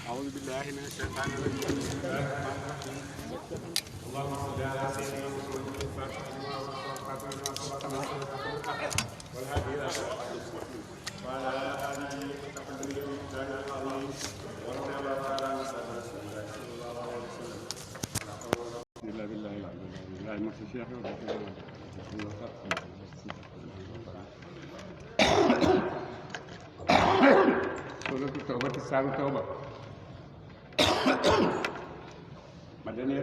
أعوذ بالله من الشيطان الرجيم. بسم الله الرحمن الرحيم. اللهم صل على سيدنا محمد الفاتح لما والخاتم لما سبق ناصر الحق بالحق والهادي إلى صراط المستقيم وعلى آله وصحبه وسلم العظيم ورضي الله تعالى عن أصحاب رسول الله صلى الله عليه وسلم. لا حول ولا قوة إلا بالله العلي العظيم. لا يمس الشيخ سورة التوبة السابعة التوبة مدنية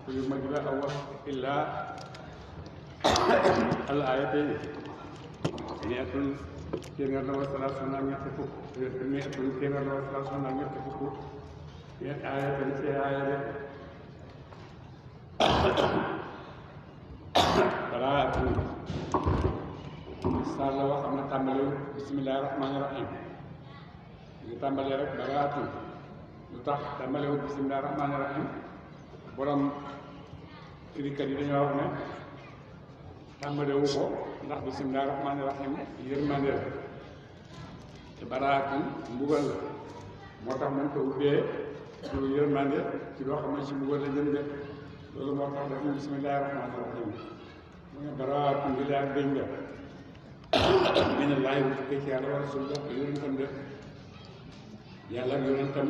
في المجرى الأول إلا الآيتين مئة كينغر وثلاثون يتفق مئة كينغر وثلاثون يتفق في آية في آية براءة صار الله وخمنا تملوا بسم الله الرحمن الرحيم ñu tàmbalee rek baraatu lu tax tàmbalee wu bisimilah rahmaani rahim borom firikat yi dañoo wax ne tàmbalee wu ko ndax bisimilah rahmaani rahim yërmande la te baraatu mbugal la moo tax nañ ko ubbee ci yërmande ci loo xam ne ci mbugal la jëm de loolu moo tax def na bisimilah rahmaani rahim mu ne baraatu ngi daal gëñ la mi ne laay bu tukkee ci yàlla wa rasulullah yonentam de yàlla ak yonentam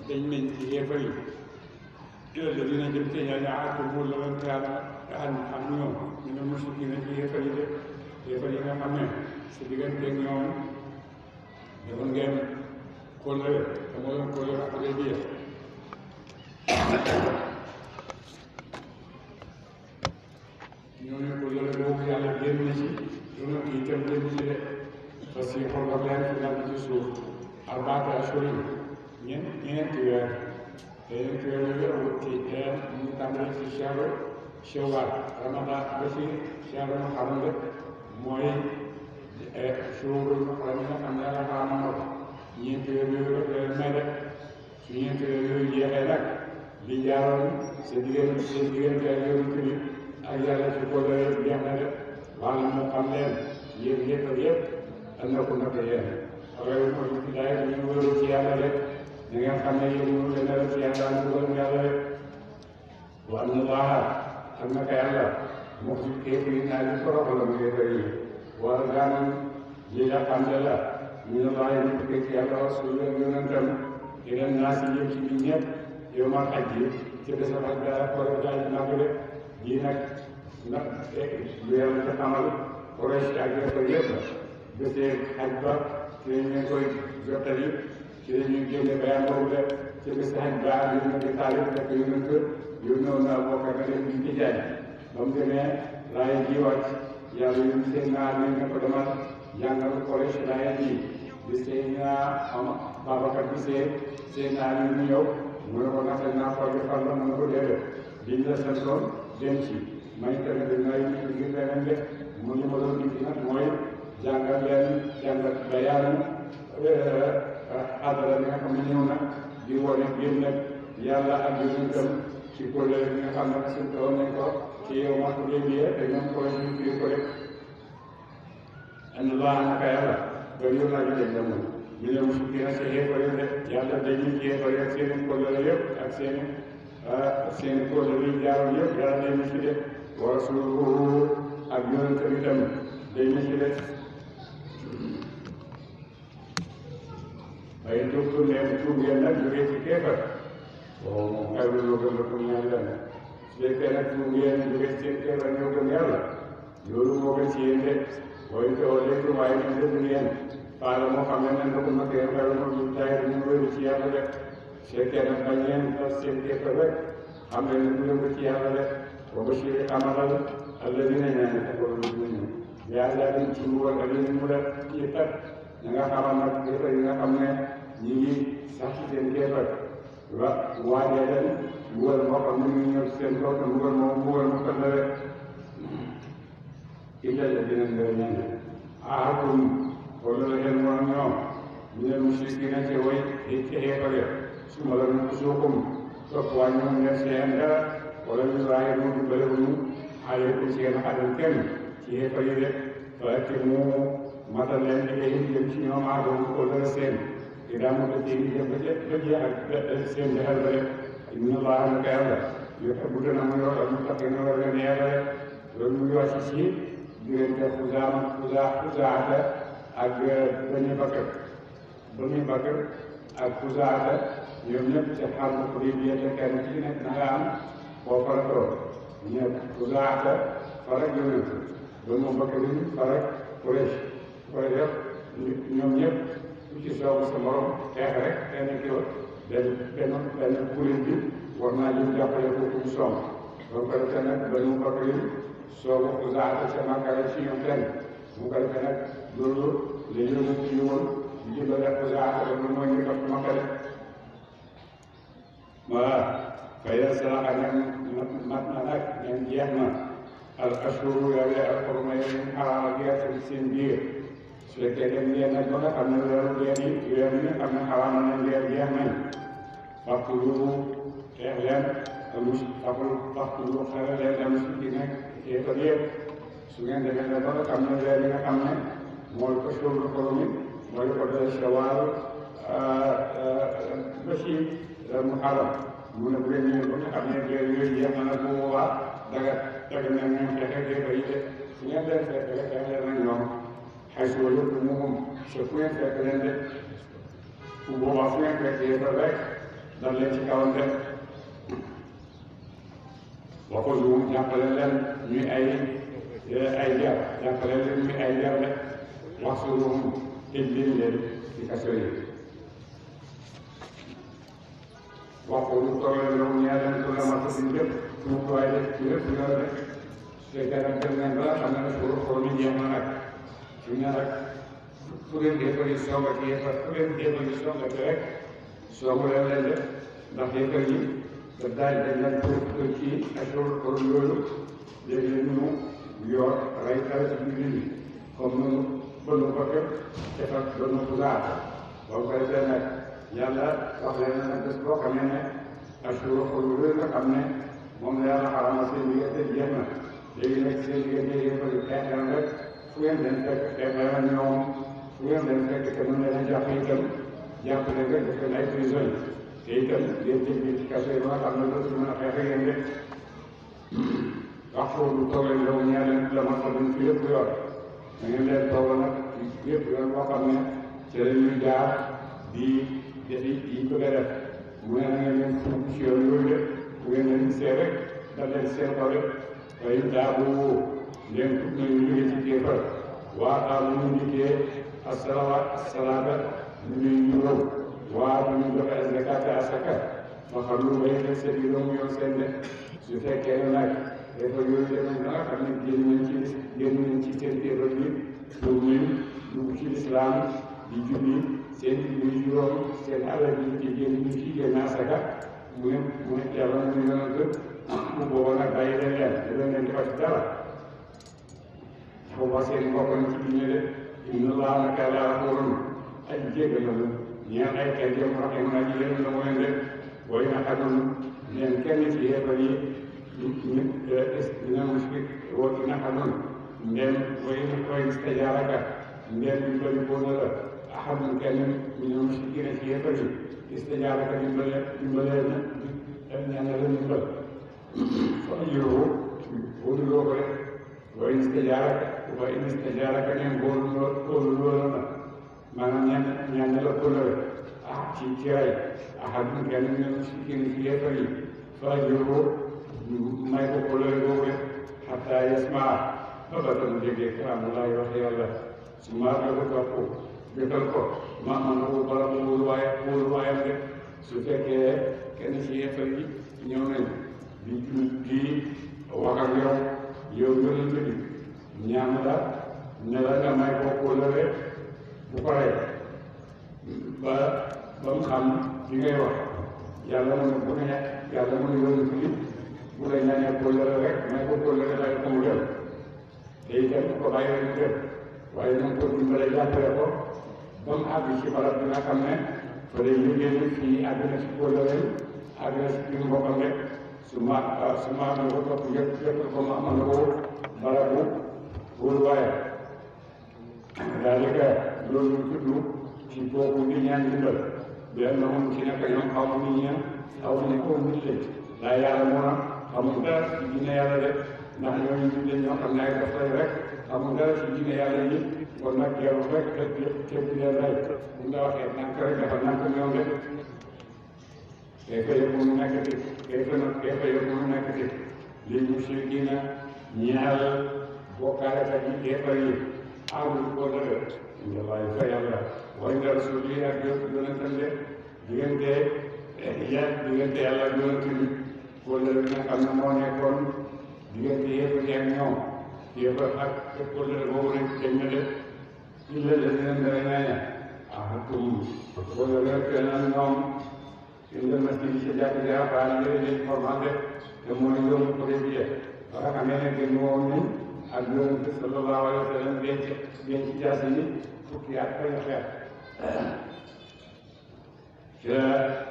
dañ nañ ci yéefar yi jël la dina jëm ci ñaa ñaatu mu la leen yàlla xam xam ñoom ñu ne musiki na ci yéefar yi de yéefar yi nga xam ne sa diggante ak ñoom defoon ngeen kóllëre te moo doon kóllëre ak lay biir ñooñu kóllëre boobu yàlla génn na ci yonent yi itam génn ci de parce que xool wax leen fi dal ci suuf arbaata ashhurin ñeenti weer te ñeenti weer yooyu ci mu ngi tàmbali ci shahru shawwal ramadan ba ci shahru muharram rek mooy shuhurul muharram yi nga xam ne yàlla xaram na ko ñeenti weer yooyu rek leen may rek su ñeenti weer yooyu jeexee nag li jaaroon sa diggante ak yonent bi ak yàlla ci kóllëre jeex na de wala mu xam leen yéen yëpp am na ko naka yéen waaye mooy ci daay dañu wëru ci yàlla rek da ngeen xam ne yéen ñu gën a ci yàlla ñu gën yàlla rek wa am na baax am na ka yàlla moo ci kéefiri naa li toroxal la mu yéefar yi wala gaanam li la xam ne la ñu ne baax ñu tukkee ci yàlla rasul ak yonentam yeneen naa si yëpp ci nit ñëpp yow ma xaj yi ci bés ak dara ko daal nag rek lii nag lu yàlla ci xamal Quraysh ak yëpp yëpp bésee xaj ba ci la ñu koy jottali ci la ñuy génne bayaan boobu de ci bés xaj ba ak yu nekk taalib fekk yu nekk yónnee woon naa bokk ak def ñu ci jaay ba mu demee laaya ji wàcc yàlla yu seen naa ne ne ko demal jàngal Quraysh laaya ji bi seen naa am Babacar bi seen naa ne ñu ñëw mu ne ko naka naa xool bi fan la mu ne ko déedéet biñ la santoon dem ci may tamit dinay ngir leneen de mu li ma doon dikki nag mooy jàngal bayaan adala bi nga xam ne ñëw na di wane génn yàlla ak yonentam ci kóllëre bi nga xam ne suñ doon nañ ko ci yow ma ko déggee te ñoom ko ñu firi ko rek an laa naka yàlla ba yow naa di dégg moom ñu ne musu kii na seen yéefar de yàlla dañuy yéefar ak seen kóllëre yëpp ak seen kóllëre yi jaaroon yëpp yàlla day ñu ci def wa rasuluhu ak yonentam itam day ñu ci def waaye tuub ngeen nag jógee ci kéefar waaw moom xayma loo gën a ko ñaan yàlla su fekkee nag tuub ngeen jógee ci kéefar ñëw gëm yàlla loolu moo gën ci yéen de waaye teewoo lépp waaye ñun dëgg ngeen faala moo xam ne nan la ko nattee xayma moom ñu taay ñu wéru ci yàlla rek su fekkee nag bañ ngeen tas seen kéefar rek xam ne ñu yëngu ci yàlla rek wa bashiri xamalal alladina ñaan kafaru ñu yàlla dañ ci mbugal ak yéen mu def ci kat ña nga xamal nag kéefar yi nga xam ne ñi ngi sax ci seen kéefar waajee leen mbugal moo xam ne ñu ñëw ci seen kaw te mbugal mu kat la rek illa alladina ñaan ahadum wala la ngeen woon ñoom ñu ne mushrikina ci way ci kéefar ya su ma la ñu suukum topp waa ñoom ngeen seen dara wala ñu waaye moom di bëriwuñu xale ko ci yéen xatal kenn ci ci xeefar yi de fa mu matal leen liggéey jëm ci ñoom aadama ko la seen te daa mu def yi jëm ba jeex ak seen jaxal ba rek inna allaha naka yàlla yuhibbu dana mu yor al-muttaqiina war leen yàlla rek loolu mu yor ci diggante Xuzaata ak Bani Bakr ak Xuzaata ñoom ñëpp ci xar bu Hudaybiya kenn ci nekk na nga am boo faratoo ñëpp Xuzaata farak Yonent Bani Bakr farak Quraysh koy def ñoom ñëpp ku ci soobu sa morom xeex rek kenn kii benn kuréel bi war naa jëm jàppale ko ku soom boo ko defee nag Bani Bakr soobu Xuzaata ca Makka ci ñoom benn mu ko defee nag loolu la ñu ci woon di jëndale Xuzaata loolu mooy ñu topp Makka de voilà fayal salaxa nag mat na nag ñeen jeex na al ashuru yàlla ak xorma yi xaraam ak gerte ci seen biir su fekkee dem ngeen nag ba nga xam ne weeru weer yi nga xam ne xaraam nañ weer jeex nañ fàttulu xeex leen fàttulu xeex leen dem si kii nag xeetal yëpp su ngeen demee nag ba nga xam ne weer yi nga xam ne mooy ashurul xurum mooy ko dee Shawaal ba ci Muharram mu ne bu leen ñëwee ba nga xam ne weer yooyu jeex na nag bu boobaa daga na ñoom xeex yi de su ngeen leen fekk rek xeex leen nag ñoom xay soo yëpp moom sa fu ngeen fekk leen de bu boobaa fu ngeen fekk yëpp rek dal leen ci kawam de waxu lu jàppale leen ñuy ay jar jàppale leen ñuy ay jar de wax su lu tëj leen ci kaso yi waxu lu tollee loolu ñaar leen su la mat si lépp ñu ko waaye def ci lépp nga rek su fekkee nag dem nañ ba xam ne suuru xol mi jeex na nag su ñu nag fu leen yéefar yi songa ci yéefar fu leen yéefar yi songa ci rek songu leen leen def ndax yéefar yi te daaj dañ leen pour ci ak suuru xol loolu léegi ñu yor rey dara ci biir nit ñi comme noonu Banu Bakr defar Banu Xuzaata boo ko defee nag yàlla wax leen nag bés boo xamee ne ashuru xol yooyu nga xam ne moom la yàlla xaramal seen diggante jeex na léegi nag seen diggante yéefar yi xeex leen rek fu ngeen leen fekk xeex leen ñoom fu ngeen leen fekk te mën leen a jàpp itam jàpp leen rek def leen ay prisonniers te itam ngeen tëj ci kaso yi ba nga xam ne dootul mën a xeex ak yéen de wax foofu lu toog leen loolu ñaar leen la ma xam ne fi yëpp yor da ngeen leen toog nag yëpp yor boo xam ne ci la ñuy jaar di defi yi ko def mu ne na ngeen leen fuub ci yoon yooyu de bu ngeen leen gisee rek dal leen seen kaw de waaye daabu leen tudd nañu jóge ci kéefar waa daal ñu njëkkee asalaata ñu ñu raw waa ñu joxe azakaat asaka ma xam lu bay def seen yi mu yor seen de su fekkee ne nag kéefar yooyu demee ba nga xam ne génn nañ ci seen kéefar yi pour ñu dugg ci lislaam di julli seen julli juróom seen alal yi ci génn ñu ci génn asaka mu ne yàlla mu ne yonent bu boobaa nag bàyyi leen leen defal ci dara boobaa seen mbokk ci diine de inna allaha naka yàlla raxuurun ay jéggal la ñeen ay kay jëm raxim na ji leen la mu leen de way na xadul neen kenn ci yéefar yi dina muskik woo na xadul ndeen way istajaaraka ndeen bi bëri boo na la ahadun kenn dina muskikina ci yéefar yi istajaaraka dimbalee na ñaan la dimbal fa ajruhu wóoruloo ko rek wa in istajaaraka neen wóoruloo la maanaam ñaan la ko la ci ray ahadun kenn dina muskikina ci yéefar yi fa ajruhu may ko ko la boobu rek xataa yasmaa ba ba tam déggee kalaamullahi wax yàlla su ma la ko topp jotal ko ma na ko bala mu wóoluwaayam de su fekkee kenn ci yéefar yi ñëw nañ di wax ak yow yonent bi ñaan la ne la nga may ko kóllëre bu paree ba mu xam li ngay wax yàlla mu ne bu ne yàlla mu ne yonent bi bu la ñaanee kóllëre rek may ko kóllëre bàyyi ko mu dem te itam ko bàyyi mu dem waaye na nga ko dimbale jàppale ko ba mu àgg ci barab bi nga xam ne fa lay liggéey fii àgg na ci kóllëre àgg na ci biir mbokkam rek su ma amee ko topp jot ko ma amal ko barabu zalika loolu ñu tudd ci boobu di ñaan dimbal benn moom ci nekk ñoom xaw ma nit ña xaw ma ne ko nit lañ daa yàlla moo am xamul dara ci diine yàlla de ndax ñooñu nit lañ ñoo xam ne ay daf rek xamul dara ci diine yàlla yi kon nag jarul rek te bu leen rey bu nga waxee nank rek dafa nank ñoom de kayfa yakunu nekkati kayfa yakunu nekkati lil mushrikiina ñaar bokkaalekat yi kéefar yi ahdun ko dëgg inda Allaahi fa yàlla wa inda rasuulihi ak yonentam de diggante yàlla ak yonent bi ko dëgg nga xam ne moo nekkoon diggante yéefar yi ak ñoom yéefar ak ko dëgg boobu nañ dañ na def illa ladina dara ñaaya ahadtum ko dëgg kenn ñoom illa masjid ci jàkk ja baal leen formate te mooy yoonu ko def ba nga xamee ne gën woon nañ ak yonent bi sallallahu alayhi wa sallam denc jaasi yi fukki at ay xeet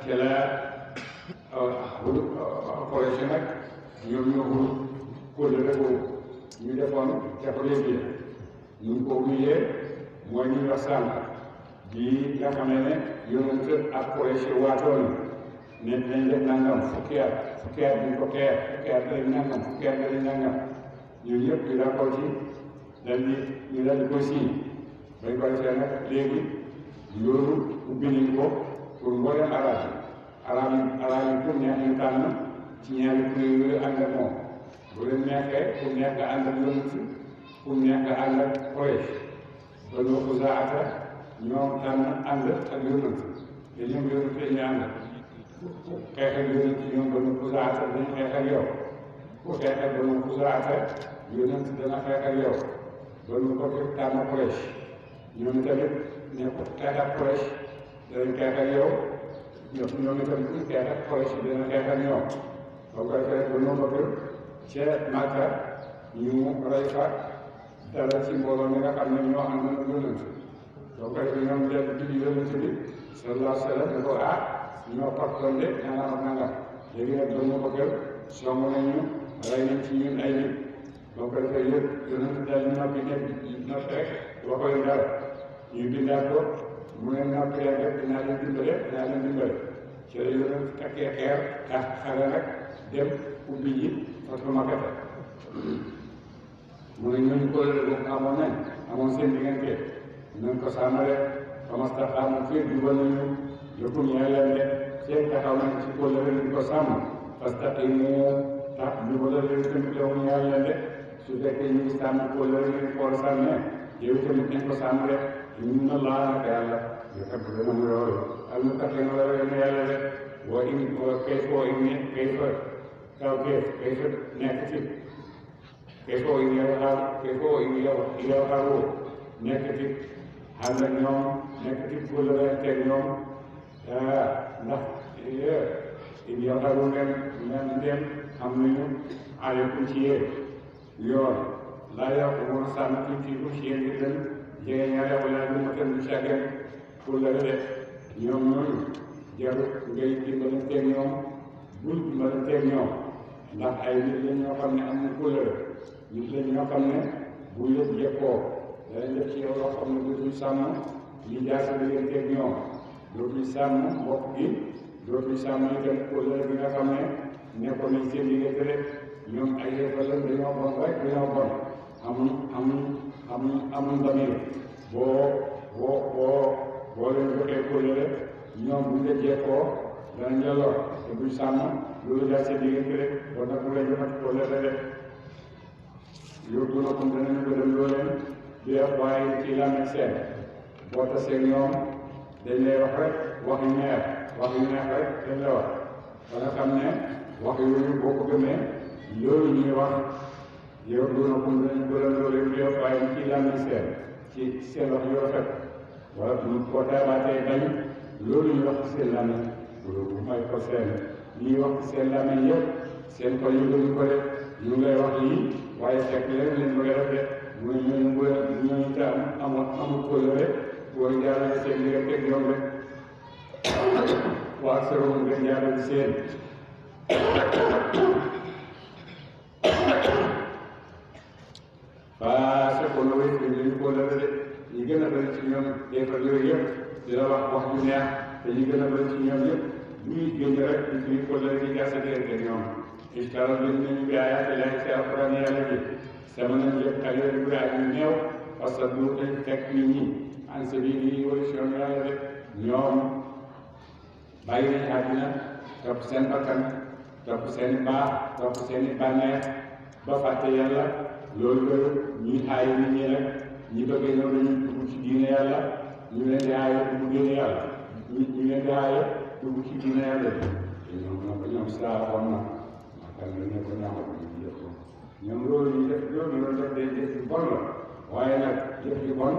ci la Quraysh nag ñoom ñoo ko kóllëre boobu ñu defoon ca Hudaybiya ñu ko wuyee mooy ñu wax sànq bi nga xamee ne yonent ak Quraysh waatoon ne dinañ def nangam fukki at duñ ko teer fukki at dañ nangam fukki at dañ nangam ñun ñëpp di d'accord ci ñu dal di koy signé bañ ko defee nag léegi loolu ubbi nañ ko pour mboolem arab yi pour neex ñu tànn ci ñaari kuréel yooyu ànd ak moom bu leen neexee pour neex nga ànd ak yonent pour neex nga ànd ak Quraysh Banu Xuzaata ñoom tànn ànd ak yonent te ñoom yonent ñu ànd xeex ak yonent ñoom Banu Xuzaata dañ xeex ak yow ku xeex ak Banu Xuzaata yonent dana xeex ak yow Banu Bakr tànn Quraysh ñoom tamit ne ko xeex ak Quraysh danañ xeex ak yow ñoom itam ku xeex ak Quraysh dana xeex ak ñoom boo koy fekk Banu Bakr ca Makka ñu rey fa dara ci mbooloo mi nga xam ne ñoo àndoon ak yonent boo koy fekk ñoom dellu ci yonent bi sallallahu alayhi wa sallam ne ko ñoo pàccoon de nangam ak nangam léegi nag Banu Bakr song nañu rey nañ ci ñun ay nit boo ko defee yëpp yonent daal di noppi noppi rek waxoon dara ñu bindaat ko mu ne noppi leen rek dinaa leen dimbale ci la yonent takkee xeer xare nag dem ubbi ji fatu Makkata mu ne ñooñu ko amoon seen diggante nañ ko sàmmale famastaqaamu fii jubal nañu yëpp ñee leen de seen taxaw nañ ci kóllëre ñu ko sàmm fastaqimu tax jubalal leen tamit yow ñeel leen de su fekkee ñu ngi sàmm kóllëre ñu ko sàmmee yow tamit nañ ko sàmm de inna Allaaha naka yàlla yuhibbu dana mu loolu al-muttaqiina la leen yàlla de kayfa nekk ci kayfa yow nekk ci ànd ak ñoom nekk ci kóllëre teg ñoom ndax yow xaru ngeen am nañu aleykum ci yéen yoon laa yokk moom sàmm ci ci yéen di leen jege ñaare wala lu ma tën càggeen kóllëre de ñoom ñooñu jarul ngay dimbalanteeg ñoom bul dimbalanteeg ñoom ndax ay nit lañ ñoo xam ne am na kóllëre nit lañ ñoo xam ne bu yëpp jekkoo danañ def ci yow loo xam ne dootuñ sàmm li jaasa digganteeg ñoom dootuñ sàmm mbokk gi dootuñ sàmm itam kóllëre bi nga xam ne nekkoon nañ seen diggante rek ñoom ay yëfal lañ dañoo bon rek dañoo bon amuñ ndamir boo leen joxee kóllëre ñoom bu nga jekkoo danañ la lor te buñ sàmm loolu daal seen diggante rek kon nag bu la joxati kóllëre rek yóbbu na ko danañu ko dem loo leen di def waaye ci làmmiñ seen boo tasee ñoom dañ lay wax rek wax yu neex rek dañ la wax ba nga xam ne wax yooyu boo ko gëmee loolu ñuy wax yow duna ko danañu ko dem loo leen di def waaye ci làmmiñ seen ci seen wax yu rafet wala boo taabaatee bañ loolu ñu wax ci seen làmmiñ loolu mooy ko seen ñuy wax ci seen làmmiñ yëpp seen xol yi duñu ko def ñu ngi lay wax lii waaye fekk leen leen bëgg a def de mu ne ñooñu te amul kóllëre boo jaarale seen diggante ak ñoom rek waa seroom nga jaarale seen faa sa kóllëre ñu kóllëre de ñi gën a bëri ci ñoom yéefar yooyu yëpp di la wax ju neex te ñi gën a bëri ci ñoom yëpp ñuy génn rek di suñu kóllëre di gas a diggante ñoom istara jënd nañu bi ayaati laahi ci alquran yàlla bi sama nañ yëpp xale bu ay ñu néew parce que du dañ fekk nit ñi an sabili wala si yoon yàlla de ñoom bàyyi nañ àddina topp seen bakkan topp seen i baax topp seen i bànneex ba fàtte yàlla loolu ñuy aaye nit ñi rek ñi bëgg ñëw dañuy dugg ci diine yàlla ñu leen di aaye dugg diine yàlla ñu leen di aaye dugg ci diine yàlla bi te ñoom saa xoon na makan la ne ko ñaaxal ñu def ko ñoom loolu ñu def day def yu bon la waaye nag jëf yu bon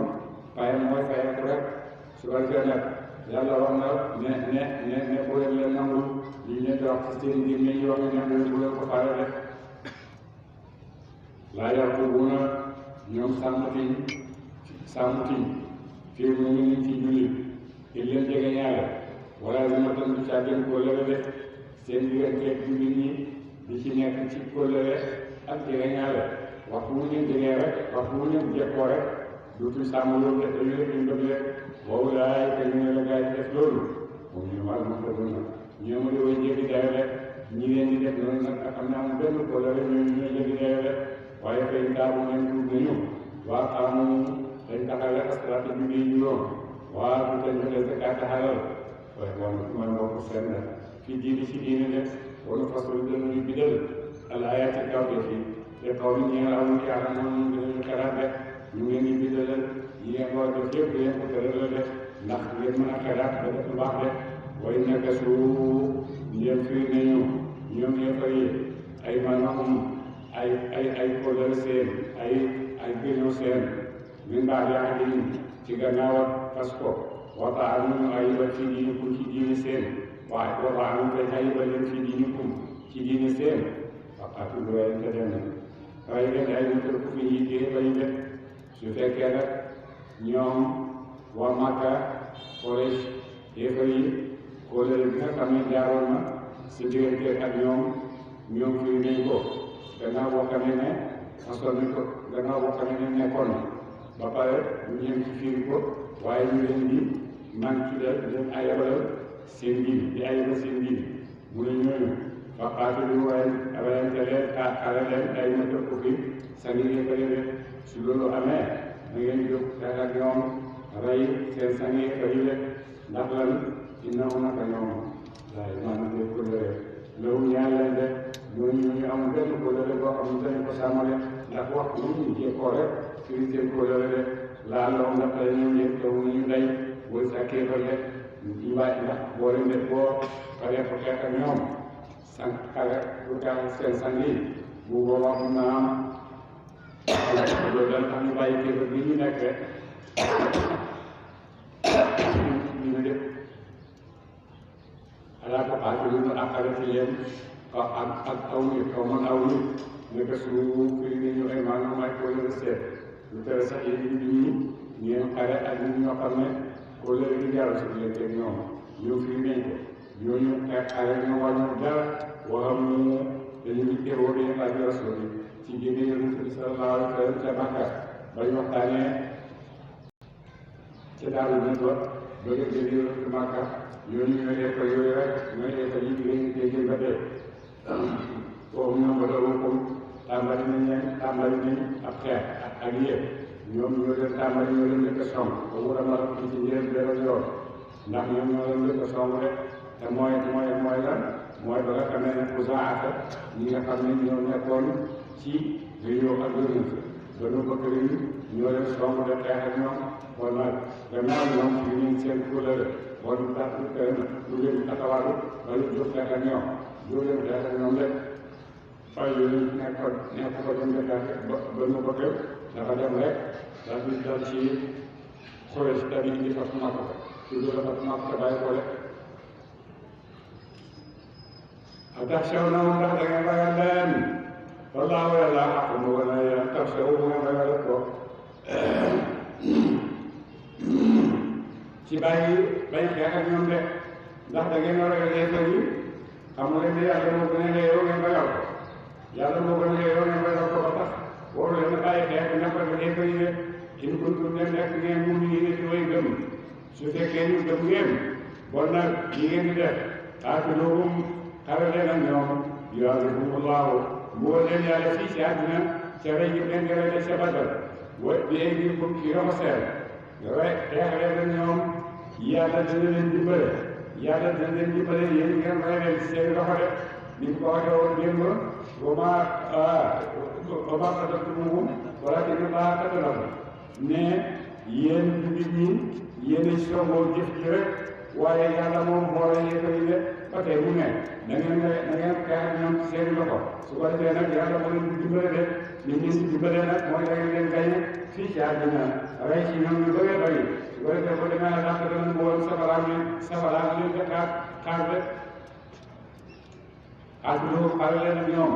fayam mooy fayeeku rek su ko defee nag yàlla wax na ne bu leen nangul li ñu leen di wax ci seen gémmiñ yi wax ne bu leen ko faale rek laa yarqubuuna ñoom sàmmutiñ fii mu ngi nii ci jullit il leen jege ñaare wala zimatan du càggeen kóllëre de seen digganteeg jullit ñi di ci nekk ci kóllëre ak jege ñaare waxtu wu ñu jegee rek waxtu wu ñu jekkoo rek duutu sàmm loolu def dañu def ñu dëgg leen boobu laay te ñu ne la gars yi def loolu moom ñu mal ma ko dund ñoom di way jéggi dayo rek ñi leen di def noonu nag nga xam ne amul benn kóllëre ñooñu ñooy jéggi dayo rek waaye fay taabu ngeen tuub nañu waa xaamu dañ taxawee asalaatu julli juróom waa bu dañ joxe zakaata xalal waaye moom man mbokk seen la fi diini ci diine de wala façon danañu bidal al ayaati kaw de fii te kaw ni ñeen amul yaara moom dinañu xalaat rek ñu ngeen di bidalal yi ngeen war def yëpp ngeen ko tëral def ndax ngeen mën a xalaat ba def lu baax de way nekk su ñeen firi nañu ñoom ñëpp ay manahum ay kóllëre seen ay gëñoo seen min baadi ahdihim ci gannaaw fas ko wata anuñu ayibal ci diinikum ci diini seen waaye wata anuñu koy ayibal leen ci diinikum ci diini seen waxaatu du rayante den ray leen ay mutar ku fi ñi téye bañu def su fekkee nag ñoom waa Makka Quraysh yéefar yi kóllëre bi nga xam ne jaaroon na si diggante ak ñoom firi nañ ko gannaaw boo xamee ne façon nañ ko gannaaw boo xamee ne nekkoon na ba pare ñu ñëm ci firi ko waaye ñu leen di manqué leen ayabalal seen diin di ayabal seen diin mu ne ñooñu fa qaatilu rayante leen xare leen ay météo ko fi sani yéefari de su loolu amee da ngeen jóg xeex ak ñoom rey seen sani yéefari de ndax lan innahu naka ñoom waaye maanaam day kóllëre loolu ñaan leen de ñooñu amul benn kóllëre boo xam ne dañu ko sàmmale ndax waxtu ñu jékkoo rek firi seen kóllëre de laal la ndax tey ñoom ñëpp taw ñu day wala sa kéefal de ñu bàyyi ndax boo leen def boo paree ko xeex ak ñoom sant xale lu tax seen sang yi bu boobaa mun naa am loolu daal tax ñu bàyyi kéefal bi ñu nekk rek ñu def alaa tuqaatiluuna aqarati leen ak aw nit aw man aw nit nekk su firi ni ñu ay maanaam ay kóllëre seet lu tere sax yéen ñu ñi ngeen xare ak nit ñoo xam ne kóllëre gi jaral si diggante ak ñoom ñoo firi nañ ko ñooñu xare ñoo wàññi dara waxam ñu dañu ngi teewoo bi ak rasul bi ci génne yonent bi sallallahu alayhi wa sallam ca Makka bañ waxtaanee ca Daaru Nadwa ba nga génne yonent Makka ñooñu ñooy defar yooyu rek ñooy defar yi ngeen déggee ba dee foofu ñoom ba doon comme tàmbali nañ ab xeex ak yéen ñoom ñoo leen tàmbali ñoo leen njëkk a song ba mu rama ci njëriñ benn yoon ndax ñoom ñoo leen njëkk a song rek te mooy lan mooy ba nga xamee ne Uzaata ñi nga xam ne ñoo nekkoon ci réunion ak yonent Banu Bakr ñoo leen song de xeex ak ñoom kon nag gannaaw ñoom fi ñu seen kóllëre bon tax lu leen taxawaalu ba lu jóg xeex ak ñoom jóg leen xeex ak ñoom rek fay yooyu nekk ko dem defar ba nu ko def dafa dem rek daal di dal ci Quraysh daal di indi fas Makka ci loolu fas Makka bàyyi ko rek ataxshawna ndax da ngeen ragal leen wallaahu yàlla xaqu wala taxshaw bu ngeen ragal ko ci bàyyi xeex ak ñoom de ndax da ngeen ragal yéefar yi xam nga ne yàlla moo gën a xeeyoo ngeen ragal ko yàlla moo gën a xeeyoo ngeen ragal ko ba tax waru leen a bàyyi xeex bi naka la yéefar yi de in kuntum ne nekk ngeen mu ngi ci way gëm su fekkee ñu gëm ngeen bon nag li ngeen di def qaatiluhum xare leen ak ñoom yu'adhibuhumullahu mu leen yàlla fii ci àddina ca rey gi leen rey ca Badar wa bi aydikum ci yoxo seen rey xeex leen ak ñoom yàlla dana leen dimbale yàlla dana leen dimbale yéen ngeen rey leen ci seen loxo de ni ko waxee woon démb wa maa qataltumuuhum walaakinna Allaaha qatalahum ne yéen nit ñi yéen songoo jëf ji rek waaye yàlla moom boole yéefar yi de ba tey mu ne na ngeen xeex ak ñoom ci seen loxo su ko defee nag yàlla moo leen di dimbale de nit ñi si dimbale nag mooy da ngeen leen gañe fii ci àddina rey ci ñoom ñu bëree bëri su ko defee ba demee àllax dana mbool safaraam leen de xaar de qaatiluhum xare leen ak ñoom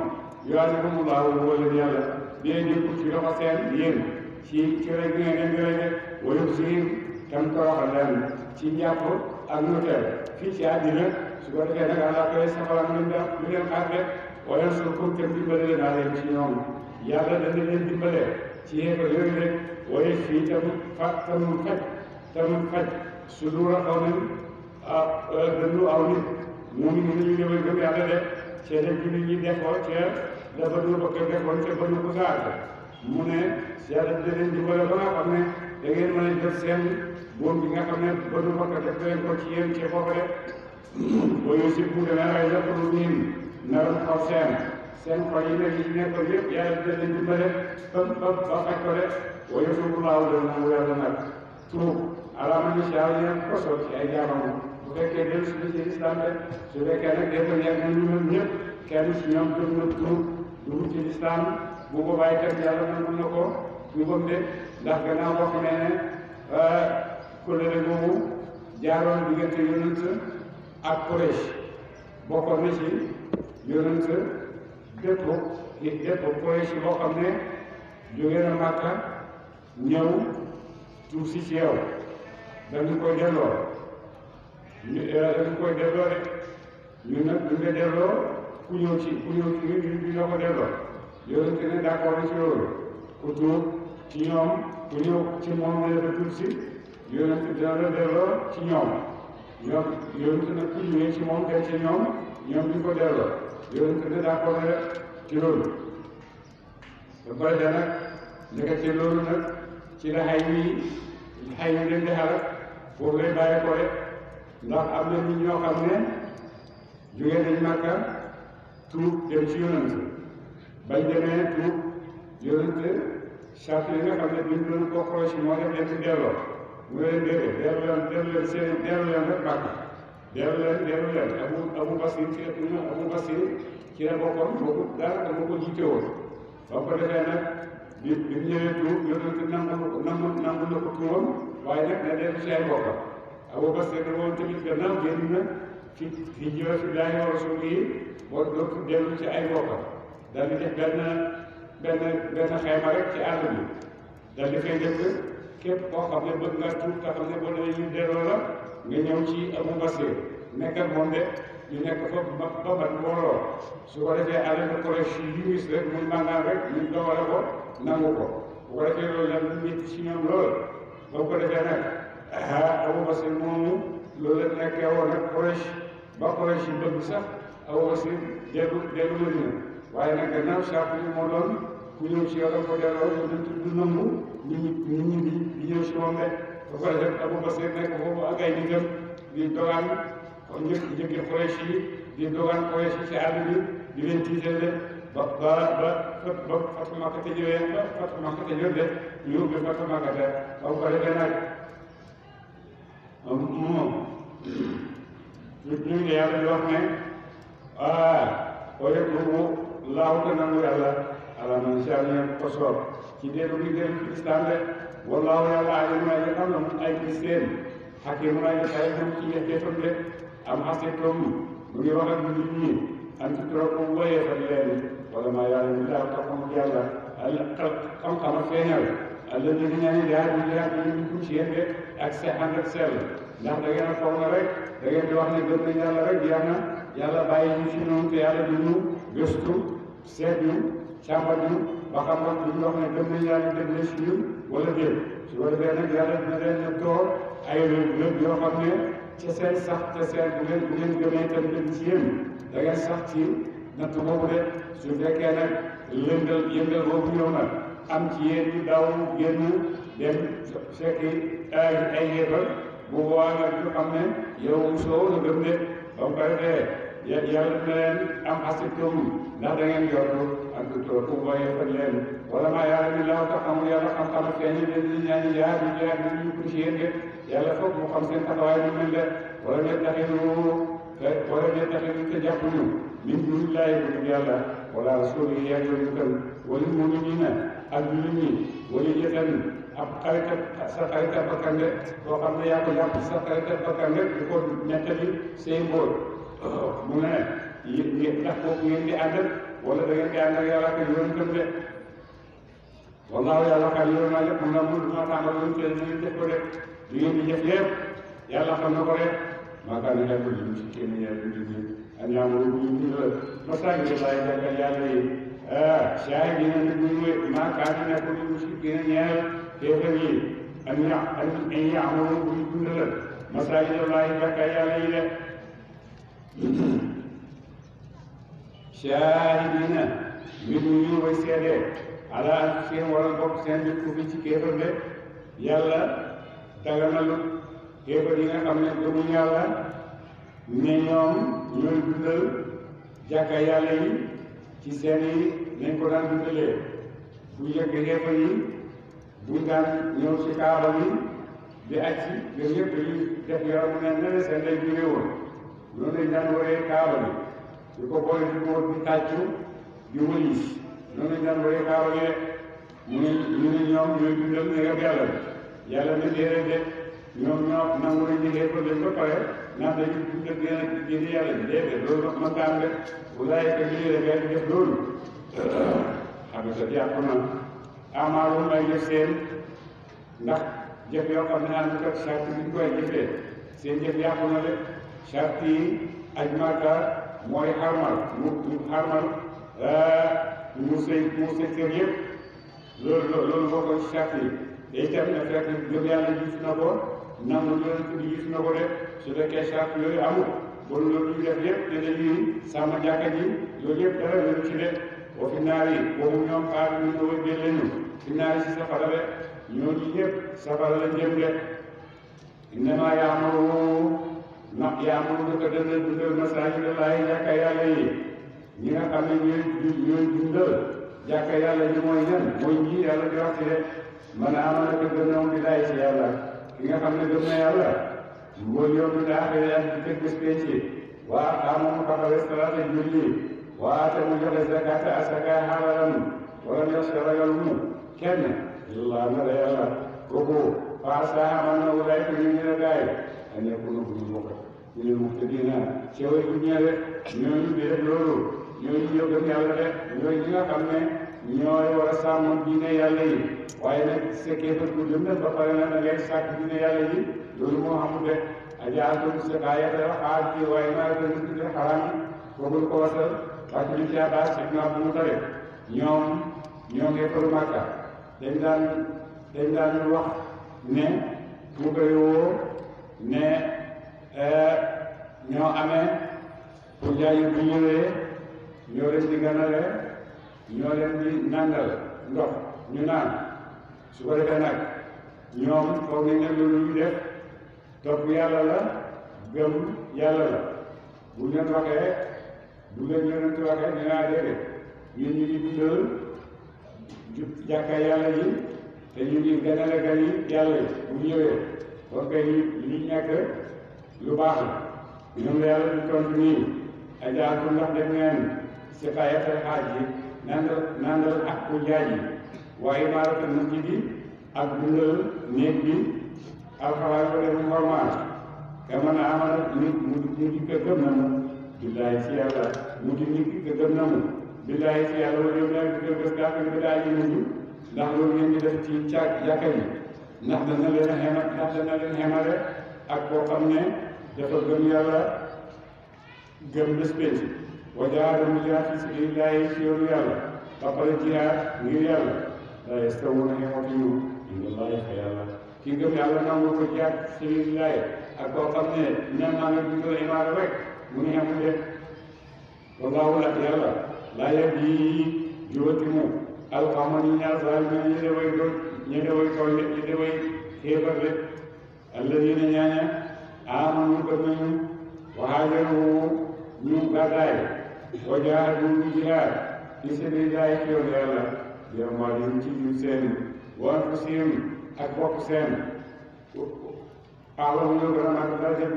yu'adhibuhumullahu woo leen yàlla bee jëpp ci loxo seen yéen ci rek bi ngeen leen di rey de wa yukhzihim tam toroxal leen ci njàpp ak noteel fii ci àddina su ko defee nag àllaaxira safaraam lu leen xaar de wa yansurkum tam dimbale leen leen ci ñoom yàlla dana leen dimbale ci yéefar yooyu rek waaye fii tamul faj su duura xaw nañ dëndu aw nit moom it ñu ñëwee gëm yàlla de cee def bi nit ñi defoo ca la Banu Bakr defoon ca Banu Quzaata mu ne yàlla dina leen dimbale ba nga xam ne da ngeen mën a jëf seen boom bi nga xam ne Banu Bakr def leen ko ci yéen ci foofu de waaye si bu demee ay la pour niin naroon xaw seen xol yi ne yi nekkoon yëpp yàlla dina leen dimbale ba faj ko de waaye suufu laaw de nangu yàlla nag tuub alaama ni si yàlla ñeen ko soo ci ay jaamam bu fekkee dellu si ci islam de su fekkee nag defal yàgg ñu ñoom ñëpp kenn si ñoom gëm na tuub dugg ci islam bu boobaa itam yàlla nangu na ko tuubam de ndax gannaaw boo xamee ne kóllëre boobu jaaroon diggante yonent ak Quraysh bokkoon na ci yonent bépp Quraysh boo xam ne jóge na Màkka ñëw tuub si ci yow dañu koy delloo dañu koy delloo rek ñun nag duñ la delloo ku ñëw ci ñun duñ la ko delloo yonent ne d'accord na ci loolu ku tuub ci ñoom ku ñëw ci moom la tuub si yonent dina la delloo ci ñoom yonent nag ku ñëwee ci moom dem ci ñoom duñ ko delloo yonent ne d'accord na ci loolu ba pare da nag nekk ci loolu nag ci la xay wi leen di xalaat foofu lay bàyyi ko rek ndax am na nit ñoo xam ne jógee nañ Màkka tuub dem ci yonent bañ demee tuub yonent charte yi nga xam ne biñ doon ko xool si moo def leen ci delloo mu leen déedéet dellu leen rek Màkka dellu leen Abu Basir ci la bokkoon boobu daanaka moo ko jiite woon ba ko defee nag bi mu ñëwee tuub yonent nangu na ko tuubam waaye nag na dellu si ay bokkam Abu Basir ne moom tamit gannaaw génn na fi jëf Illaahi wa rasuulihi boo dootul dellu ci ay bokkam daal di def benn xayma rek ci àll bi daal di fay dëkk képp koo xam ne bëgg nga tuub te xam ne boo demee ñu delloo la nga ñëw ci Abu Basir nekk ak moom de ñu nekk fa ba bat mbooloo su ko defee àll bi Quraysh yi wis rek muy màngaan rek ñu doxale ko nangu ko bu ko defee loolu la ñu métti si ñoom lool ba ko defee nag Abu Basir moomu loolu la nekkee woon nag Quraysh ba Quraysh yi bëgg sax Abu Basir dellu Madina waaye nag gannaaw charte bi moo doon ku ñëw ci yow da ko delloo ñu du nangu nit ñi di ñëw si moom rek ba ko defee Abu Basir nekk foofu ak ay nitam di dogaan njëkki Quraysh yi di dogaan Quraysh yi ci àll bi di leen tiital de ba Fatu Makka te ñëwee ba Fatu Makka te ñëw de ñu ubbi Fatu Makka te ba ko defee nag moom ñu ngi yàlla di wax ne wala tuubu laaw te nangu yàlla ala man sha Allah ko soob ci dellu gi dellu ci islam de wallaahu yàlla alimun ay xam na mu ay gis seen hakimun ay xay moom ci jëfam de am xasitum mu ngi wax ak nit ñi an tutraku waye fa leen wala maa yàlla ñu daal xam yàlla xam-xam ak feeñal alladi di ñaani daal di jaar ñu ko ci yéen de ak ànd ak sell ndax da ngeen a foog na rek da ngeen di wax ne gëm nañ yàlla rek jeex na yàlla bàyyi ñu ci noonu te yàlla du ñu gëstu seet ñu càmbar ñu ba xam nga li ñu wax ne gëm nañ yàlla dégg na si ñun wala déet su ko defee nag yàlla dina leen ne toor ay lëg yoo xam ne ca seen sax ca seen bu ngeen gëmee tam dëgg ci yéen da ngeen sax ci natt boobu de su fekkee nag yëngal boobu ñëw na am ci yéen ñu daw génn dem fekki ay yéefar bu boobaa nag ñu xam ne yow soo la gëm de ba mu ko defee yàlla dina leen am asibtum ndax da ngeen jortu ak docteur pour booyee faj leen wala maa yàlla ni la tax xamul yàlla xam-xam ak feeñ leen ni ñaani jaar bi ñu ko ci yéen de yàlla foog mu xam seen taxawaay ñu mel de wala ngeen taxinu te jàpp ñu min dunillahi bu yàlla wala rasuli yi ak yooyu kan wala mu'minina ak jullit ñi wala jëtan ab xaritab sa xaritab bakkan de koo xam ne yaa ko jàpp sa xaritab bakkan de di ko nettali say mbóot mu ne yéen ndax kooku ngeen di àndal wala da ngeen di ànd ak yàlla ak yoon tam de wallaahu yàlla xam yoon naa lépp na mu ma tàmbal lu teel ñu def ko de li ngeen di jëf yëpp yàlla xam na ko rek maa kaa ne yàlla lu ci kenn yàlla lu ñu an yaamuru bu ñu la masaajid laay jàkkal yàlla yi saay bi ne bu ñu maa kaa ne nekk lu mu si gën a ñeel kéefar yi an yaamuru bu ñu dund la masaajid laay jàkkal yàlla yi de shaahidina mbir ñu way seede ala seen waral bopp seen nit ku fi ci kéefar de yàlla daganalu kéefar yi nga xam ne gëmuñ yàlla ne ñoom ñooy dundal jàkka yàlla yi ci seen yi nañ ko daan dundalee bu njëkk kéefar yi buñ daan ñëw ci kaaba bi di aj si ñoom ñëpp dañuy def yaramu ne ne seen lay jóge woon noonu lañ daan waree kaaba bi di ko boole di ko di tàccu di wëlis noonu lañ daan waree kaaba bi mu ne ñu ne ñoom ñooy dundal néegam yàlla bi yàlla ne déedéet de ñoom ñoo nangu nañ liggéey ko leen ba pare naan dañuy dundal génn yàlla bi déedéet loolu mën nga am de walaay que lii rek yaa ngi def loolu xam nga sa yàqu na amaaroon ay def seen ndax jëf yoo xam ne ànd ak charte bi ñu koy jëfee seen jëf yàqu na de charte yi aj Makka mooy xarmal mu xarmal mu sëy kër yëpp loolu boo ko charte yi te itam na fekk gëm yàlla jiitu na ko nangu yonent bi jiitu na ko de su fekkee charte yooyu amul bon loolu ñu def yëpp te dañuy sàmm jàkka ji loolu yëpp dara wéru ci de boo fi naar yi boobu ñoom xaar ñu nga wëggee lañu fi naar yi si safara de ñooñu ñëpp safara la jëm de innama yaamuru naka dana dundal masaajida laahi jàkka yàlla yi ñi nga xam ne ñooy dundal jàkka yàlla yi mooy ñan mooy ñii yàlla di wax ci de man amana ko gëm na bi laay ci yàlla ki nga xam ne gëm na yàlla mooy yow mi daaxee ak di teg bés penc waa xaamu mu taxawee salaata julli waa te mu joxe zakata asaka xaalalam wala yaxsha ragal mu kenn illaa na la yàlla kooku faasaa man na wulaay ko ñu ne gaay a nekku na bu ñu bokk ñu ne muhtadina ceewal bu ñëwee ñooñu di def loolu ñooñu ñoo gëm yàlla de ñooy ñi nga xam ne ñooy war a sàmm diine yàlla yi waaye nag sekkee fa ku gëm ba pare na da ngay sàkk diine yàlla yi loolu moo xamul de ajaatum sakaayata xaar ci waaye naa ko nit de xaraam kooku ko wasal parce que li ci abaas ak naa bu mu tare ñoo ngi faru Makka dañ daan wax ne mu koy woo ne ñoo amee pour jaay bu ñëwee ñoo leen di ganale ñoo leen di nàndal ndox ñu naan su ko defee nag ñoom foog nañ ne loolu ñu def topp yàlla la gëm yàlla la bu leen waxee bu leen yonent waxee ñu naa déedéet ñun ñu ngi dundal jàkka yàlla yi te ñu ngi ganale gan yi yàlla yi bu ñëwee kon kay li nekk lu baax la ñoom la yàlla di tontu nii ajaatu ndax def ngeen si xayatal xaaj yi nandal ak ku jaay yi waaye maaratal masjid bi ak dundal néeg bi alxawaay ko def normal ka mën a amal nit mu di ko gëm na mu billaahi si yàlla mu di nit ki ko gëm na mu billaahi si yàlla wala yow daal di ko gës daa ko daa ji mujj ndax loolu ngeen di def ci jàkka yi ndax dana leen xemale ak koo xam ne dafa gëm yàlla gëm bés pénc wa jaahada mu jaar fi sabilillaahi ci yoonu yàlla ba pare jihaad ngir yàlla la yastawuna xematuñu indallahi fa yàlla ki ngëm yàlla nangu ko jihaad sabilillahi ak koo xam ne nen naa nga dundal imaara rek mu ne xemu de wallaahu la yàlla laa yahdi jubati mu alqawma ni ñaar zaalimiina ñi de way doon ñi de way tooñ ñi de way xéefar de alladina ñaaña amanu gëm nañu wa haajaru ñu gàddaay wa jaahadu ñu jihaad fi sabilillahi ci yoon yàlla bi amwaalihim ci jur seen wa anfusihim ak bopp seen a'lamu ñoo gën a màgg daraja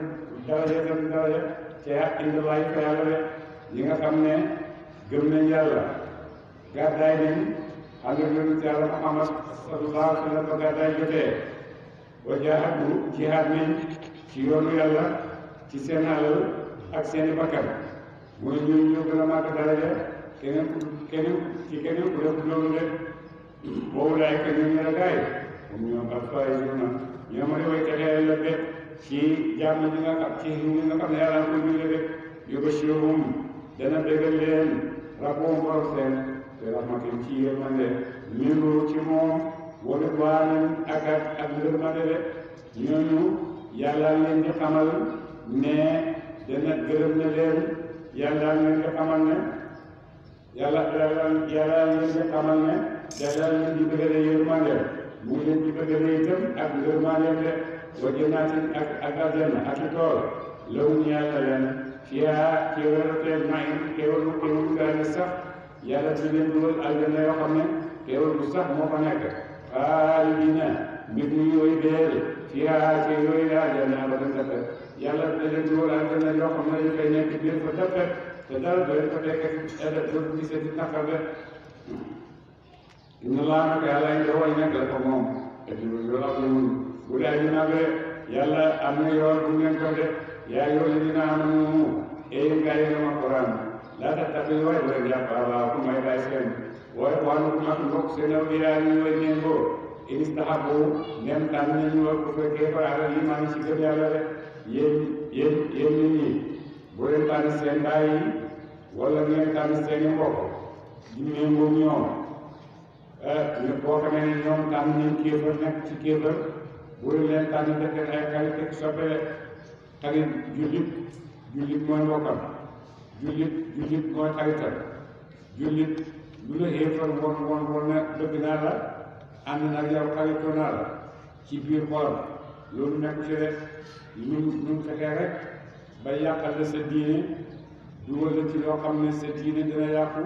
ca indallahi fa yàlla de ñi nga xam ne gëm nañ yàlla gàddaay nañ ànd ak yonent yàlla Muhammad sallallahu alayhi wa sallam ba gàddaay jotee wa jaahadu jihaad nañ ci yoonu yàlla ci seen alal ak seeni bakkan mooy ñooñu ñoo gën a màgg daraja keneen ku def loolu de boobu laay que ñoom ñu la gaay moom ñoom al-faa'izuna ñoom a way texee la de ci jàmm ñi nga xam ci xiw ñi nga xam ne yàlla ko ñu de yubashiruhum dana bégal leen rabbuhum borom seen te rahmatin ci yërmande minhu ci moom wa ridwaanin ak yërmande de ñooñu yàlla leen di xamal ne dana gërëm na leen yàlla leen di xamal ne yàlla leen di xamal ne yàlla leen di bëggale yërmande mu ngi leen di bëggale itam ak yërmande de wa jannaatin ak aljanna ak i tool lahum yàlla leen fiihaa ci wérateel maa'in xéewal bu daane sax yàlla di leen dugal aljanna yoo xam ne xéewal bu sax moo fa nekk xaalidiina mbir mi yooyu deel fiihaa ci yooyu aljanna abadan dafa yàlla da leen dugal aljanna yoo xam ne dañ koy nekk biir fa dafa te dara doo leen ko fekk dootu gisee di naqar de inna laa nag yàlla yi way nekk la ko moom te loolu ak ñun bu dee ñu nag yàlla am na yoon bu ngeen ko def yaa ayyuhal lazina aamanu gaa yi gëm Alxuraan laa tattaxidu waay bu leen jàpp abaakum ay baay seen wa ixwaanukum ak mbokk seen awliyaa ñu way méngoo in istahabbu ndem tànn nañu wa kufra kéefar alal iimaan ci gëm yàlla rek yéen nit ñi bu leen tànn seen baay yi wala ngeen tànn seen i mbokk di méngoo ñoom boo xamee ne ñoom tànn nañ kéefar nekk ci kéefar bu leen tànn def leen ay xarit ak soppe xarit jullit mooy mbokkam jullit mooy xaritam jullit lu la xéefar woon ne bëgg naa la ànd nag yow xaritoo naa la ci biir xolam loolu nekk ci rek ñun fexee rek ba yàqal la sa diine dugal la ci loo xam ne sa diine dina yàqu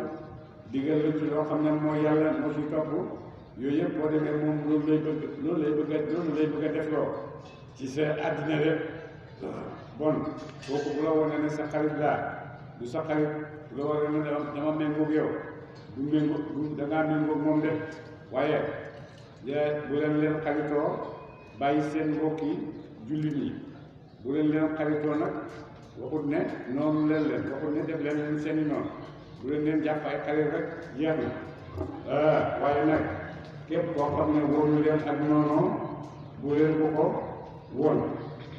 digal la ci loo xam ne mooy yàlla moo ci topp yooyu yëpp boo demee moom loolu lay bëgg a def loo ci sa àddina rek bon kooku bu la wane ne sa xarit laa du sa xarit bu la wane ne dama méngoog yow du dangaa méngoog moom de waaye bu leen xaritoo bàyyi seen mbokki jullit yi bu leen xaritoo nag waxut ne noonu leen waxut ne def leen seeni noonu bu leen jàpp ay xarit rek jeex na waaye nag képp koo xam ne wóolu leen ak noonu bu leen ko woon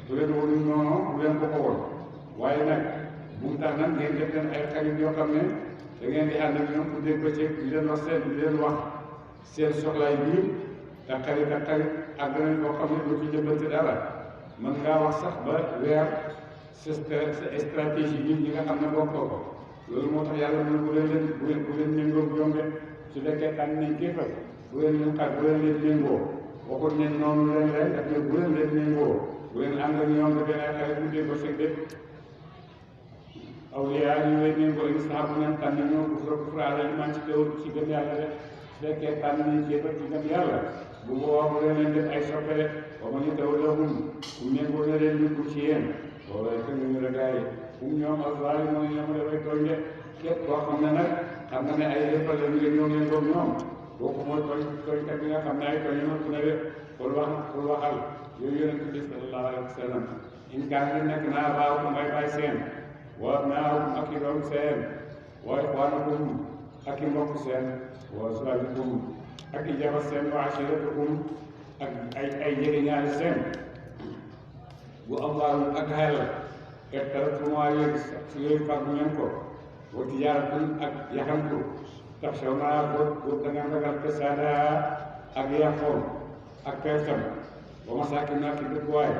bu leen wóolu noonu bu leen ko woon waaye nag bu mu tax nag ngeen def leen ay xarit yoo xam ne da ngeen di ànd ak ñoom bu dégg bëccëg di leen wax seen soxlaay biir te xarit ak beneen koo xam ne doo ci jëmbante dara mën ngaa wax sax ba weer sa stratégie bi ñi nga xam ne bokkoo ko loolu moo tax yàlla mu ne bu leen méngoo bu yombe su fekkee tànn nañ kéefal bu leen méngoo waxut ne noonu leen daf ne bu leen méngoo bu leen ànd ak ñoom da benn ay xarit bu dee ko sëg de awliyaa ñu lay méngoo in sahabu ngeen tànn ñoo kufra alal iman ci teewul ci gëm yàlla de su fekkee tànn nañ kéefal ci gëm yàlla bu boobaa bu leen def ay soppele wa man yatawallahum ku méngoo na leen ñu ci yéen loolu ay kër ñu la gaay ñoom az-zaalimoon ñoom dafay tooñ de képp koo xam ne nag xam nga ne ay yëppal la ñu ñoo leen doon ñoom kooku mooy tooñkat bi nga xam ne ay tooñ na ku ne de pour waxal yooyu yonent bi sallallahu alayhi wa sallam in kaana nekk naa abaakum ay baay seen wa abnaa'ukum ak i doom seen wa ixwaanukum ak i mbokk seen wa azwaajukum ak i jabar seen wa ashiiratukum ak ay jegeñaale seen bu amwaalum ak xel iqtaraftumaa yooyu fàggu ngeen ko wa tijaaratun ak yaxantu tax saw naa boobu da ngeen ragal te saada ak yàqoom ak pertam ba masaakin naa ki dëkkuwaay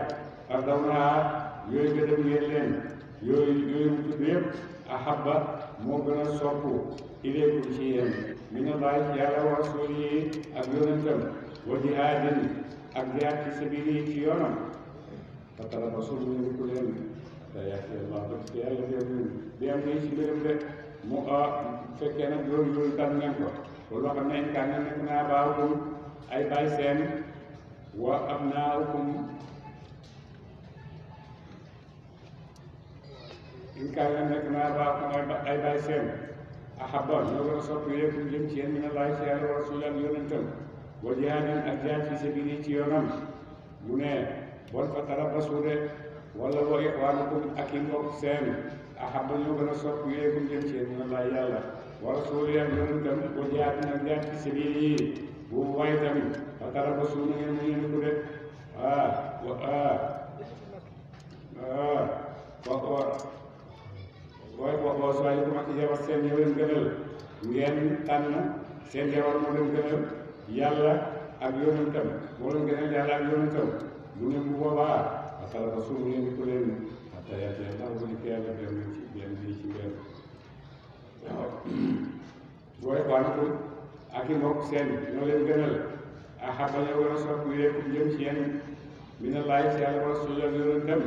ak daw naa yooyu gëdëm ngeen leen yooyu mu tudd yëpp ahabba moo gën a soppu ilaykum ci yéen minallahi ci yàlla wa rasuuli ak yonentam wa jihaadin ak jihaad fi sabiili ci yoonam fatarabbasu ñu ko leen te Allah ba ci yàlla bi am ci mbirum de mu fekkee nag yooyu tànn ngeen ko loolu xam ne kaan na nekk naa baaxul ay baay seen wa abnaakum in kaan na nekk naa baaxul ay baay seen ahabba ñoo gën a sopp yéen jëm ci yéen minallahi ci yàlla wa rasuuli ak yonentam wa jihaadin ak jihaad fi sabiili ci yoonam mu ne bon fa tarabbasu de wala wa ixwaanukum ak i mbokk seen ahabba ñoo gën a sopp yéen jëm ci yéen minallahi yàlla wa rasuuli ak yonentam wa jihaadin ak jihaad fi sabiili bu waaye tamit fa tarabbasu na ngeen mu ko de waaye boo sooy bu mag jabar seen ñoo leen gënal ngeen tànn seen jabar moo leen gënal yàlla ak yonentam moo leen gënal yàlla ak yonentam mu ne bu boobaa atala ba sumu leen ko leen hatta yaati yàlla bu dikkee yàlla benn ci benn bii ci benn waaw booy xaanatul ak i mbokk seen ñoo leen gënal ahabba ñoo gën a sopp yéen jëm ci yéen minallahi ci yàlla wa rasuuli ak yonentam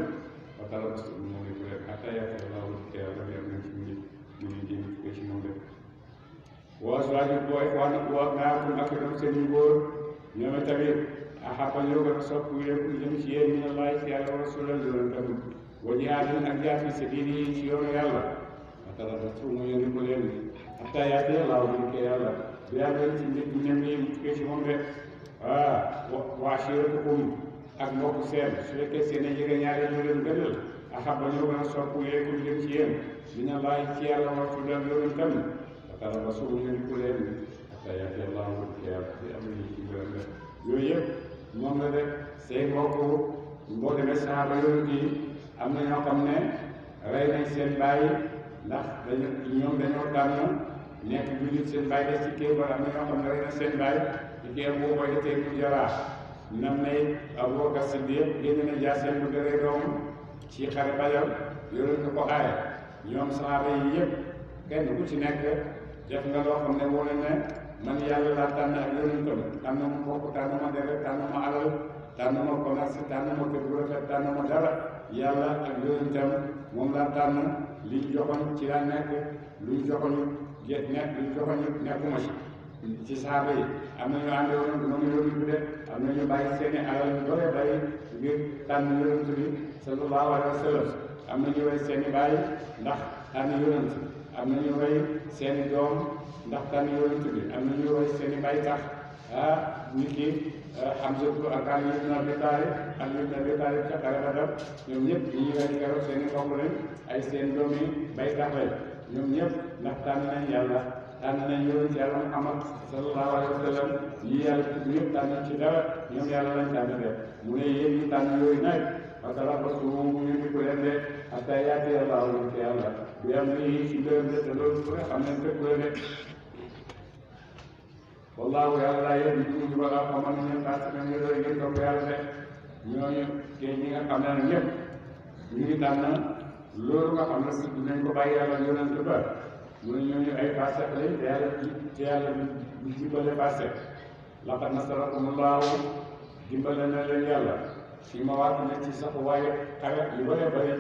atala ba sumu leen ko leen hatta yaati yàlla bu dikkee yàlla benn ci ñu jëm ci ci moom rek waa suwaaju boo ixwaanukum wa abnaakum ak itam seen yu góor ñoom tamit ahabba ñoo gën a sopp yéen jëm ci yéen minallahi ci yàlla wa rasuuli ak yonentam wa jihaadin ak jihaad fi sabiili ci yoonu yàlla fatarabbasu mu yónni ko leen hatta yaati Allaahu bu dikkee yàlla bi yàlla ci nit ñi mu tukkee ci moom rek wa ashiiratukum ak mbokk seen su fekkee seen i jege ñaari ñoo leen gënal ahabba ñoo gën a sopp yéen jëm ci yéen minallahi ci yàlla wa rasuuli ak yonentam fatarabbasu mu yónni ko leen hatta yaati Allaahu bu dikkee yàlla bi amrihi ci mbiram rek yooyu yëpp moom la rek say mbokk boo demee saxaaba yonent yi am na ñoo xam ne rey nañ seen bàyyi ndax ñoom dañoo tànn nekk jullit seen bàyyi des ci kéefar am na ñoo xam ne rey nañ seen bàyyi ci kii Abu Ubayda ibn Jarrah nam nay Abubakar Siddiq génne na jaaseen bu gëree doomam ci xare Badar yonent ko aaya ñoom saxaaba yi yëpp kenn ku ci nekk def nga loo xam ne wone ne man yàlla laa tànn ak yonentam tànn ma mbokk tànn ma deret tànn ma alal tànn ma commerce tànn ma kër gu rafet tànn ma dara yàlla ak yonentam moom laa tànn li ñu joxoon ci laa nekk lu ñu joxoon nekkuma ci saaba yi am na ñu ànd woon noonu yonent bi de am na ñu bàyyi seeni alal yu bare bari ngir tànn yonent bi sallallahu alayhi wa sallam am na ñu rey seeni bàyyi ndax tànn yonent am na ñu rey seeni doom ndax tànn yonent bi am na ñu rey seeni bàyyi tax nit ki Hamza ak Ali ibn Abi Talib ca xare Badar ñoom ñëpp ñi rey keroog seeni mbokk lañ ay seen doom yi bay tax lañ ñoom ñëpp ndax tànn nañ yàlla tànn nañ yonent yàlla Muhammad sallallahu alayhi wa sallam yi yàlla tudd ñëpp tànn ci dara ñoom yàlla lañ tànn de mu ne yéen ñi tànn yooyu nag fatarabbasu mu ñu ko leen de hatta yaati Allaahu ci yàlla bi amrihi ci mbiram de te loolu ku ne xam nañ fekk la de wallaahu yàlla laa yéen ñu ngi ba xamal ne ñun parce que ñu doon ngeen topp yàlla de ñooñu te ñi nga xam ne nag ñëpp ñu ngi tànn loolu nga xam ne dinañ ko bàyyi yàlla yonent ba mu ne ñooñu ay fasiq lañ te yàlla du dimbale fasiq laqad nasarakumullahu dimbale na leen yàlla fi ma waat ne ci sax waaye xare yu bare bëri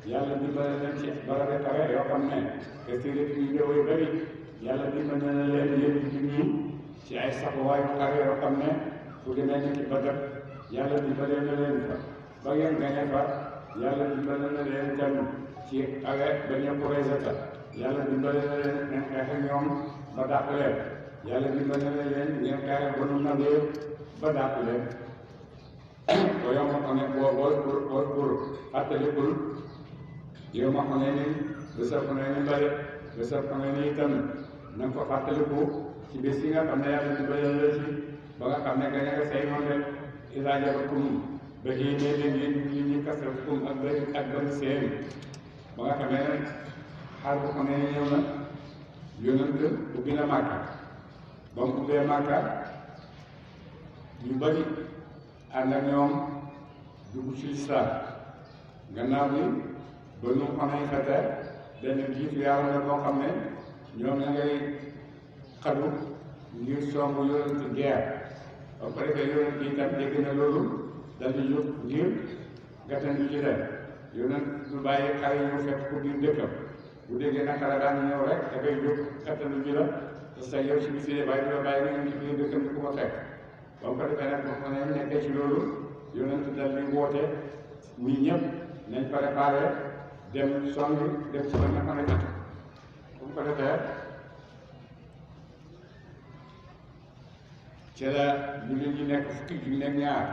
yàlla dimbale leen ci barabe xare yoo xam ne kasiira yu néew yu bëri yàlla dimbale na leen yéen ci ñi ci ay saxuwaayu xare yoo xam ne fu demee ni ci Badar yàlla dimbale na leen fa ba ngeen gañe fa yàlla dimbale na leen tam ci xare ba ñëpp Qurayzata yàlla dimbale na leen ngeen xeex ak ñoom ba dàq leen yàlla dimbale na leen ngeen xeex ak Banu Nadir ba dàq leen boo yow ma xam ne boo fàttalikul yow ma xam ne ni bésab ko ne ni bare bésab ko ne ni itam na nga ko fàttaliku ci bés yi nga xam ne yàlla dimbale la ci ba nga xam ne gañe nga say noonu rek izaa jabatkum ba kii nee leen yéen ñi ñi kasratkum ak bari seen ba nga xam ne xaar bu xam ne ñëw na yonent ubbi na Màkka ba mu ubbee Màkka ñu bari ànd ak ñoom dugg ci lislaam gannaaw bi ba nu xamee fete benn jiitu yàlla la boo xam ne ñoom ña ngay xadu ngir songu yonent guerre ba pare que yonent yi tam dégg na loolu dal di jóg ngir gàttandu ci leen yonent du bàyyi xare yi ñu fekk ko biir dëkkam bu déggee naka la daan ñëw rek da ngay jóg gàttandu ji la parce que yow si bi fii bàyyi du la bàyyi nga ñëw ci biir dëkkam di ko fa fekk ba mu ko defee nag boo xam ne nekkee ci loolu yonent dal di woote ñi ñëpp nañ préparé dem songi dem ci ba nga xam ne bu mu ko defee ci la jullit ñi nekk fukki junne ak ñaar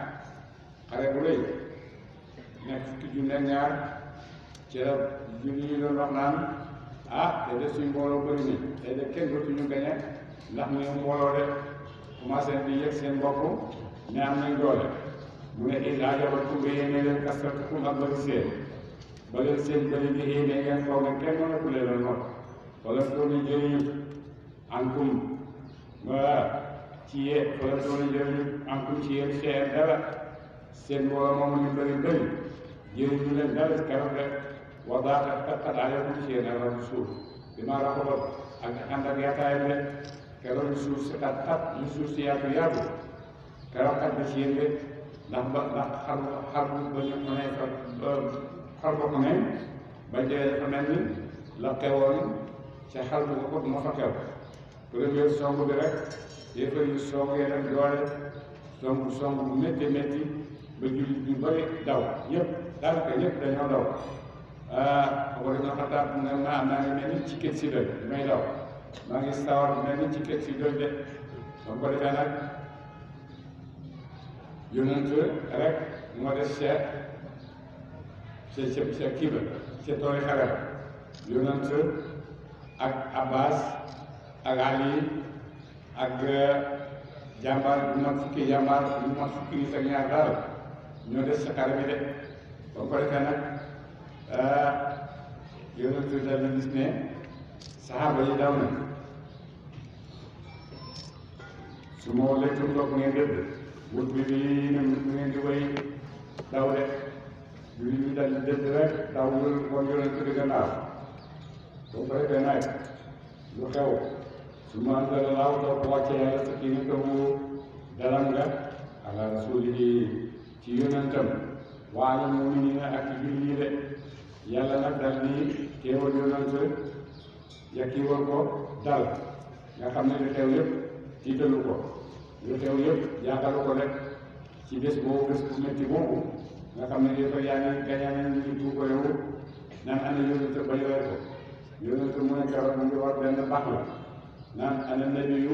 xare bu rëy nekk fukki junne ak ñaar ci la jullit ñi doon wax naan ah te de suñ mbooloo bëri ni te de kenn dootuñu gañe ndax ñu mbooloo de commencé di yëg seen bopp ne am nañ doole mu ne it ajabatkum ba yéene leen kasratukum ak bëri seen ba leen seen bëri gi yéene ngeen foog ne kenn mënatu leen a not wala doon jëriñu ankum ci yéen wala doon jëriñu ankum ci yéen seen dara seen mbooloo moom ñu bëri bëri jëriñu leen dara keroog rek wa daaqat taqat alaykum ci yéen ak suuf bi ma raxabat ak ànd ak yaataayam rek keroog ñu suuf si xat ñu suuf si yaatu yaatu keroog xat bi ci yéen de ndax xar ba ñu mënee xar ba ko ne ba jëlee dafa mel ni la xewoon ca xar bu ko ma fa xew première song bi rek yéefar yu songee rek doole song bu métti métti ba jullit ñu bëri daw ñëpp daanaka ñëpp dañoo daw wala ñoo xataat ne naa ngi mel ni ci kët si doy may daw maa ngi sawar mel ni ci kët si doy de ba ko defee nag yonent rek moo des ca kii ba ca tooli xare ba yonent ak Abbas ak Ali ak jàmbaar bu mat fukki jàmbaar bu mat fukki nit ak ñaar daal ñoo des ca xare bi de ba ko defee nag yonent dal na gis ne saxaaba yi daw na su ma lekkum toog ngeen dëdd wut bi bii ne ngeen di way daw de jullit ñi dal di dëdd rek daw moom yonent bi gannaaw boo ko defee nag lu xew su ma anzala laahu topp wàcce yàlla sakiinatahu dalam nga ala rasuulihi ci yonentam wa alal mu'miniina ak ci jullit ñi de yàlla nag dal di teewal yonent yakkiwal ko dal nga xam ne lu xew yëpp tiitalu ko lu xew yëpp yaakalu ko rek ci bés boobu bés bu métti boobu nga xam ne yëpp yaa ngi gañaa ñu ngi tuub ko yow naan ana yonent ba yore ko yonent mu ne keroog mu ngi war benn baax la naan ana nabiyu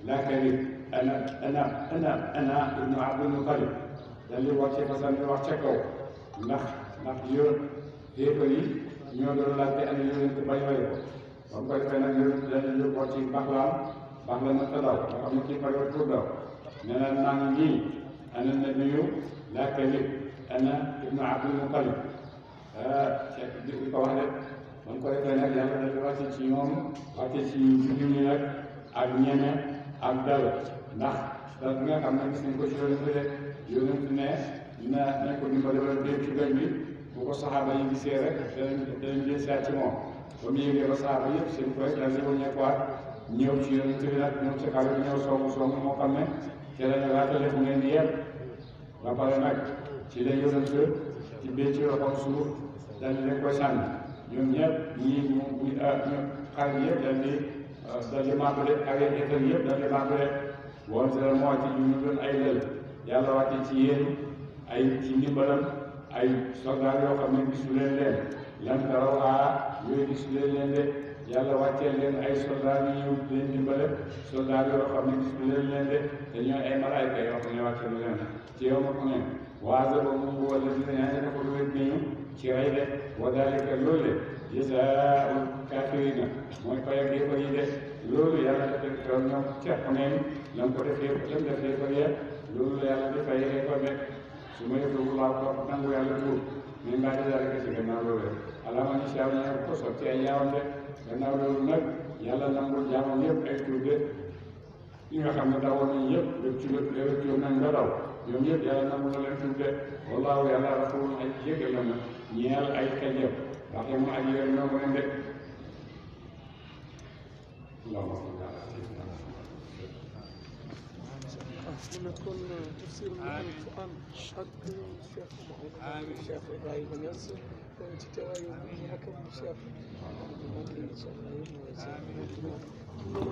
laa kadib ana ibnu Abdul Mutalib dal di wàcce façon bi wax ca kaw ndax yéefar yi ñoo doon laajte ana yonent ba yore ko ba mu ko defee nag yonent dal di yóbbu ci baax la na ta daw nga xam ne kii pare pour daw ne la maa ngi nii ana nabiyu laa kadib ana ibnu Abdul Mutalib di ko wax de ba mu ko defee nag yàlla dal di wàcce ci ñoom wàcce ci jullit ñi nag ak ñeme ak dal ndax dal bi nga xam ne gis nañ ko ci yonent ne nañ ko dimbale ba dégg ci gëj bi bu ko saxaaba yi gisee rek danañ jël seet ci moom ba mu yéegee ba saxaaba yëpp seen ko rek dal di wàññeekuwaat ñëw ci yonent bi nag ñëw ci kaw bi ñëw songu moo xam ne te lañu laatale fu ngeen di yem ba pare nag ci la yonent ci béy ci loxoom suuf dal di leen koy sànni ñoom ñëpp ñii ñu xar yi yëpp dal di màggale ak étal yëpp dal di màggale woon si la moo wàcce ñu doon ay lël yàlla wàcce ci yéen ay ci ndimbalam ay soldat yoo xam ne gisu leen lam taraw yooyu gisu leen de yàlla wàccee leen ay soldat yi ñëw leen dimbale soldat yoo xam ne gisu leen de te ñooy ay malaayka yoo xam ne wàcce lu leen ci yow ma ko ne waasa ba mu wala dina ñaa ngi dafa lu wét nañu ci rey de wa dalika loolu jazaa'ul kaafiriina mooy fay ak yéefar yi de loolu yàlla def keroog ñoom ca Xunayn lam ko def yéefar ya loolu yàlla di fay yéefar de su ma yëgul laa ko nangu yàlla tuub mais mbaa di daal ci gannaaw loolu alaama ni saa ñëw ko sotti ay yaawam de gannaaw loolu nag yàlla nangul jaamam yëpp ay tuube ñi nga xam ne dawoon nañ yëpp rëccu nañ nga daw ñoom yëpp yàlla nangul na leen tuube wallaahu yàlla rafuurun ay jégal la na ñeel ay xejjam rahiimun ay yéen ñoo leen de اللهم صل على سيدنا ونكون تفسير القرآن حق الشيخ محمد الشيخ إبراهيم ياسر وانت توايو حكم الشيخ